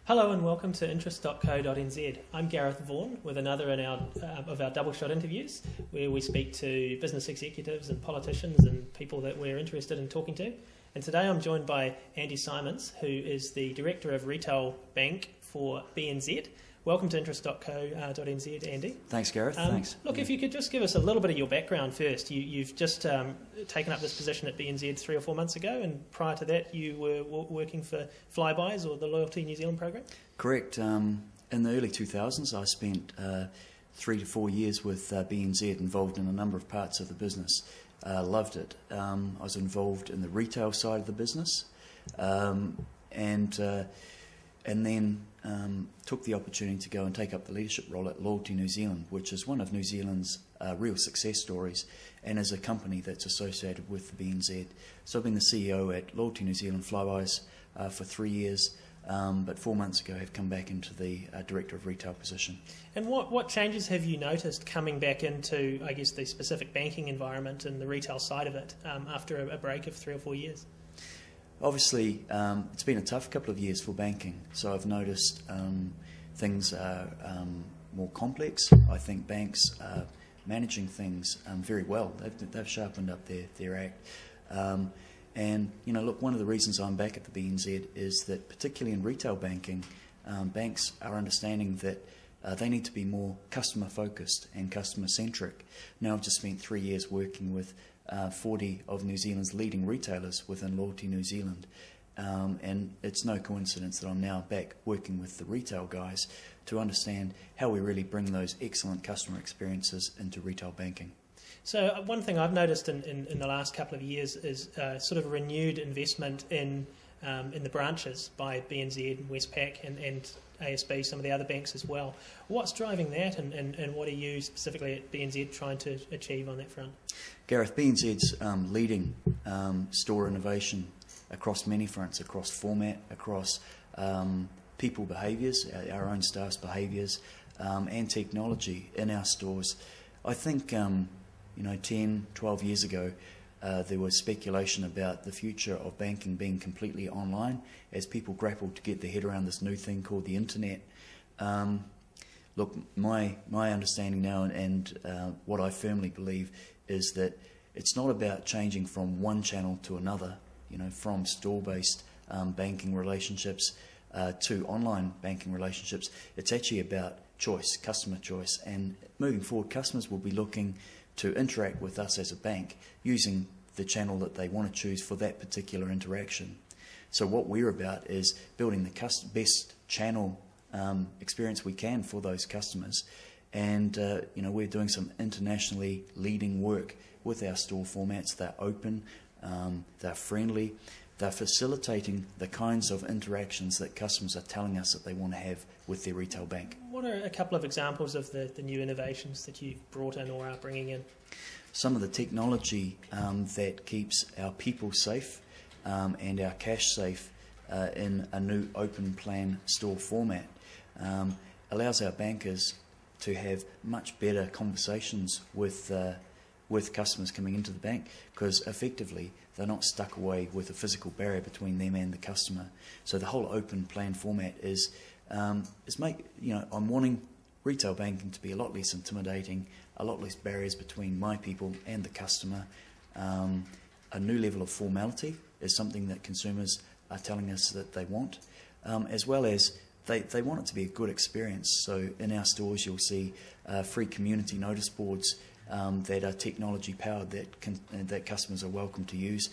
Hello and welcome to interest.co.nz. I'm Gareth Vaughan with another of our double shot interviews where we speak to business executives and politicians and people that we're interested in talking to. And today I'm joined by Andy Symons, who is the Director of Retail Bank for BNZ. Welcome to interest.co.nz, Andy. Thanks, Gareth. Thanks. Look, if you could just give us a little bit of your background first. You've just taken up this position at BNZ 3 or 4 months ago, and prior to that you were working for Flybuys or the Loyalty New Zealand program? Correct. In the early 2000s, I spent 3 to 4 years with BNZ, involved in a number of parts of the business. Loved it. I was involved in the retail side of the business, and then took the opportunity to go and take up the leadership role at Loyalty New Zealand, which is one of New Zealand's real success stories, and is a company that's associated with the BNZ. So I've been the CEO at Loyalty New Zealand Flybuys for 3 years, but 4 months ago I've come back into the Director of Retail position. And what changes have you noticed coming back into, I guess, the specific banking environment and the retail side of it after a break of 3 or 4 years? Obviously, it's been a tough couple of years for banking, so I've noticed things are more complex. I think banks are managing things very well. They've sharpened up their act. And, look, one of the reasons I'm back at the BNZ is that, particularly in retail banking, banks are understanding that they need to be more customer-focused and customer-centric. Now I've just spent 3 years working with 40 of New Zealand's leading retailers within Loyalty New Zealand, and it's no coincidence that I'm now back working with the retail guys to understand how we really bring those excellent customer experiences into retail banking. So one thing I've noticed in the last couple of years is sort of renewed investment in the branches by BNZ and Westpac and ASB, some of the other banks as well. What's driving that, and what are you specifically at BNZ trying to achieve on that front? Gareth, BNZ's leading store innovation across many fronts, across format, across people behaviours, our own staff's behaviours, and technology in our stores. I think 10, 12 years ago, there was speculation about the future of banking being completely online as people grappled to get their head around this new thing called the internet. Look, my understanding now and what I firmly believe is that it's not about changing from one channel to another, from store-based banking relationships to online banking relationships. It's actually about choice, customer choice, and moving forward, customers will be looking to interact with us as a bank using the channel that they want to choose for that particular interaction. So what we're about is building the best channel experience we can for those customers, and we're doing some internationally leading work with our store formats. They're open, they're friendly, they're facilitating the kinds of interactions that customers are telling us that they want to have with their retail bank. What are a couple of examples of the new innovations that you've brought in or are bringing in? Some of the technology that keeps our people safe and our cash safe in a new open plan store format allows our bankers to have much better conversations with customers coming into the bank, because effectively they're not stuck away with a physical barrier between them and the customer. So the whole open plan format is I'm wanting retail banking to be a lot less intimidating, a lot less barriers between my people and the customer. A new level of formality is something that consumers are telling us that they want, as well as they want it to be a good experience. So in our stores you'll see free community notice boards that are technology powered that customers are welcome to use.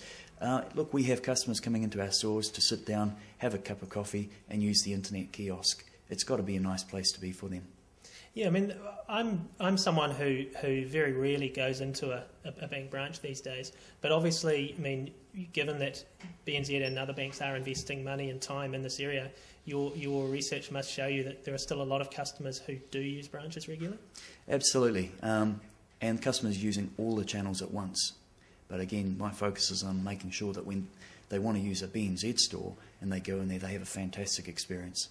Look, we have customers coming into our stores to sit down, have a cup of coffee and use the internet kiosk. It's got to be a nice place to be for them. Yeah, I mean, I'm someone who very rarely goes into a bank branch these days. But obviously, I mean, given that BNZ and other banks are investing money and time in this area, your research must show you that there are still a lot of customers who do use branches regularly. Absolutely, and customers using all the channels at once. But again, my focus is on making sure that when they want to use a BNZ store and they go in there, they have a fantastic experience.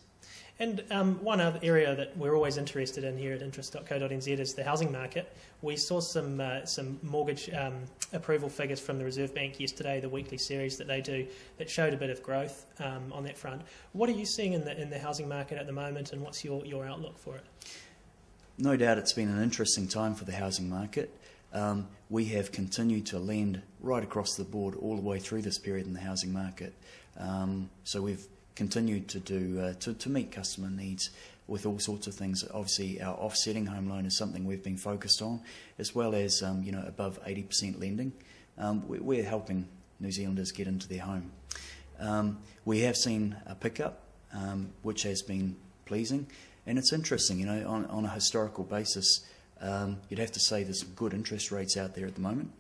And one other area that we're always interested in here at interest.co.nz is the housing market. We saw some mortgage approval figures from the Reserve Bank yesterday, the weekly series that they do, that showed a bit of growth on that front. What are you seeing in the housing market at the moment, and what's your outlook for it? No doubt it's been an interesting time for the housing market. We have continued to lend right across the board all the way through this period in the housing market. So we've continued to do to meet customer needs with all sorts of things. Obviously, our offsetting home loan is something we've been focused on, as well as above 80% lending. We're helping New Zealanders get into their home. We have seen a pickup, which has been pleasing, and it's interesting. On a historical basis, you'd have to say there's some good interest rates out there at the moment.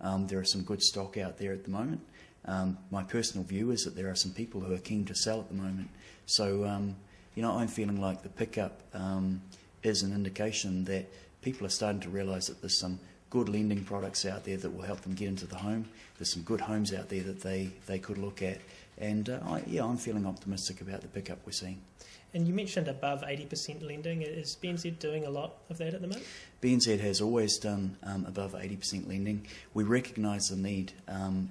There are some good stock out there at the moment. My personal view is that there are some people who are keen to sell at the moment. So, I'm feeling like the pickup is an indication that people are starting to realise that there's some good lending products out there that will help them get into the home. There's some good homes out there that they could look at. And, I'm feeling optimistic about the pickup we're seeing. And you mentioned above 80% lending. Is BNZ doing a lot of that at the moment? BNZ has always done above 80% lending. We recognise the need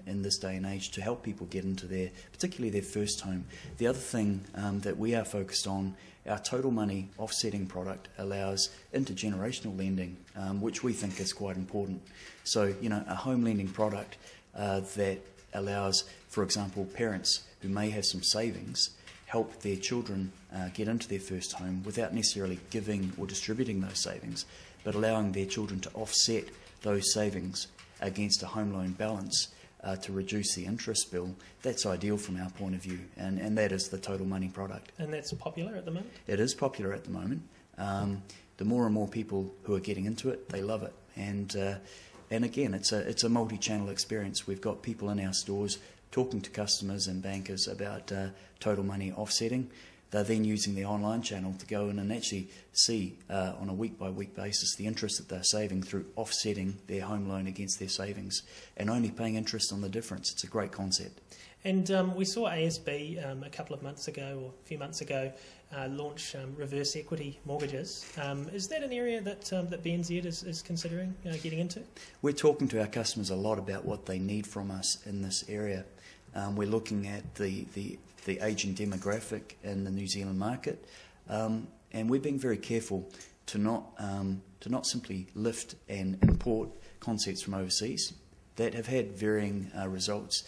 in this day and age to help people get into particularly their first home. The other thing that we are focused on, our total money offsetting product allows intergenerational lending, which we think is quite important. So, a home lending product that allows, for example, parents who may have some savings help their children get into their first home without necessarily giving or distributing those savings, but allowing their children to offset those savings against a home loan balance to reduce the interest bill. That's ideal from our point of view, and that is the total money product. And that's popular at the moment? It is popular at the moment. The more and more people who are getting into it, they love it. And again, it's a multi-channel experience. We've got people in our stores talking to customers and bankers about total money offsetting. They're then using the online channel to go in and actually see on a week-by-week basis the interest that they're saving through offsetting their home loan against their savings and only paying interest on the difference. It's a great concept. And we saw ASB a couple of months ago, or a few months ago, launch reverse equity mortgages. Is that an area that BNZ is considering getting into? We're talking to our customers a lot about what they need from us in this area. We're looking at the ageing demographic in the New Zealand market, and we're being very careful to not simply lift and import concepts from overseas that have had varying results.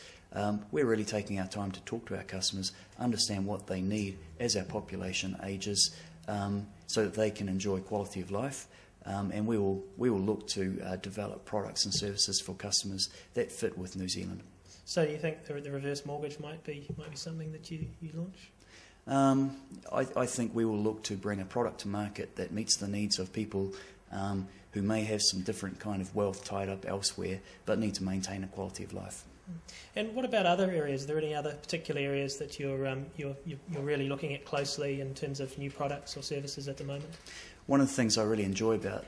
We're really taking our time to talk to our customers, understand what they need as our population ages, so that they can enjoy quality of life. And we will look to develop products and services for customers that fit with New Zealand. So do you think the reverse mortgage might be something that you launch? I think we will look to bring a product to market that meets the needs of people who may have some different kind of wealth tied up elsewhere but need to maintain a quality of life. And what about other areas? Are there any other particular areas that you're really looking at closely in terms of new products or services at the moment? One of the things I really enjoy about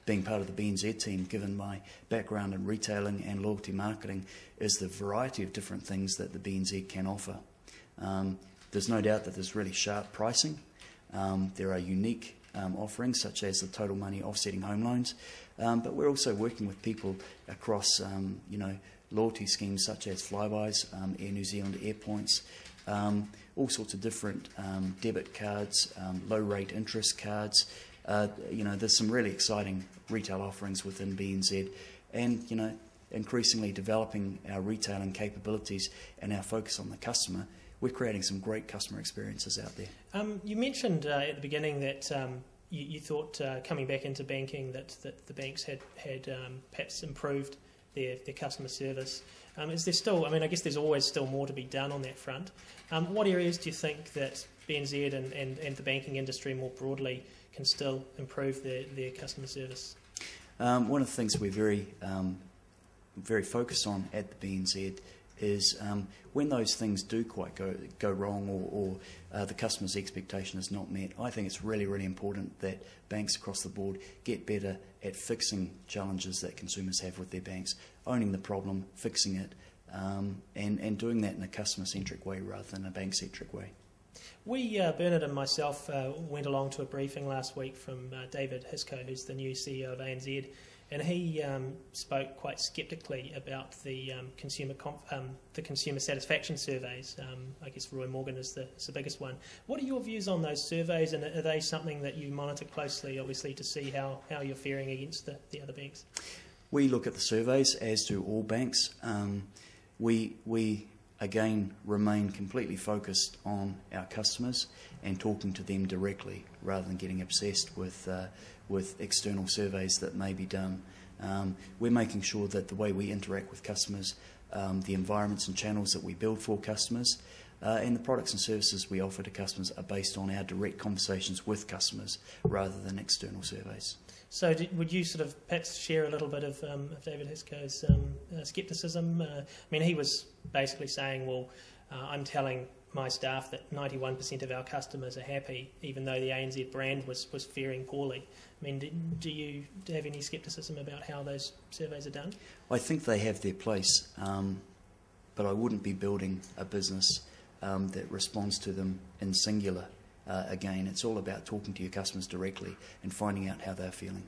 being part of the BNZ team, given my background in retailing and loyalty marketing, is the variety of different things that the BNZ can offer. There's no doubt that there's really sharp pricing. There are unique offerings such as the total money offsetting home loans, but we're also working with people across loyalty schemes such as Flybys, Air New Zealand Air Points, all sorts of different debit cards, low rate interest cards. There's some really exciting retail offerings within BNZ, and increasingly developing our retailing capabilities and our focus on the customer. We're creating some great customer experiences out there. You mentioned at the beginning that you thought coming back into banking that the banks had perhaps improved their customer service. Is there still? I guess there's always still more to be done on that front. What areas do you think that BNZ and the banking industry more broadly can still improve their customer service? One of the things we're very focused on at the BNZ is when those things do quite go wrong or the customer's expectation is not met, I think it's really, really important that banks across the board get better at fixing challenges that consumers have with their banks, owning the problem, fixing it, and doing that in a customer-centric way rather than a bank-centric way. Bernard and myself, went along to a briefing last week from David Hisco, who's the new CEO of ANZ, and he spoke quite sceptically about the consumer satisfaction surveys. I guess Roy Morgan is the biggest one. What are your views on those surveys, and are they something that you monitor closely, obviously, to see how you're faring against the other banks? We look at the surveys, as do all banks. We again remain completely focused on our customers and talking to them directly, rather than getting obsessed with external surveys that may be done. We're making sure that the way we interact with customers, the environments and channels that we build for customers, and the products and services we offer to customers are based on our direct conversations with customers rather than external surveys. So would you sort of perhaps share a little bit of David Hisco's scepticism? I mean, he was basically saying, well, I'm telling my staff that 91% of our customers are happy, even though the ANZ brand was faring poorly. I mean, do you have any scepticism about how those surveys are done? I think they have their place, but I wouldn't be building a business that responds to them in singular. Again, it's all about talking to your customers directly and finding out how they're feeling.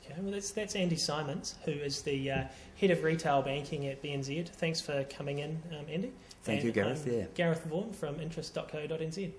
Okay, well that's Andy Symons, who is the Head of Retail Banking at BNZ. Thanks for coming in, Andy. Thank you, Gareth. Gareth Vaughan from interest.co.nz.